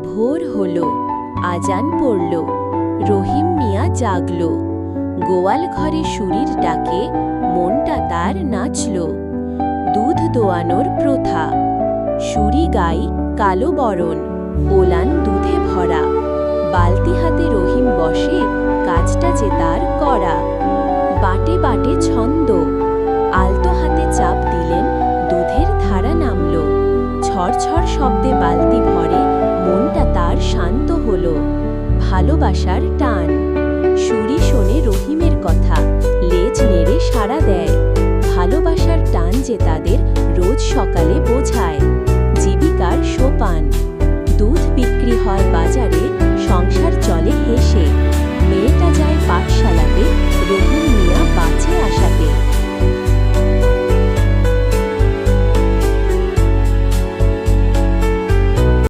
ভোর হলো, আজান পড়ল, রহিম মিয়া জাগল। গোয়াল ঘরে শুরির ডাকে মনটা তার নাচল। দুধ দোয়ানোর প্রথা, শুরি গাই কালো বরণ, ওলান দুধে ভরা। বালতি হাতে রহিম বসে, কাজটা যে তার করা। বাটে বাটে ছন্দ, আলতো হাতে চাপ দিলেন, দুধের ধারা নামল। ছড়ছড় শব্দে বালতি ভরে, মনটা তার শান্ত হলো। ভালোবাসার টান, শুরি শোনে রহিমের কথা, লেজ নেড়ে সাড়া দেয়। ভালোবাসার টান যে তাদের রোজ সকালে বোঝায়, জীবিকার সোপান।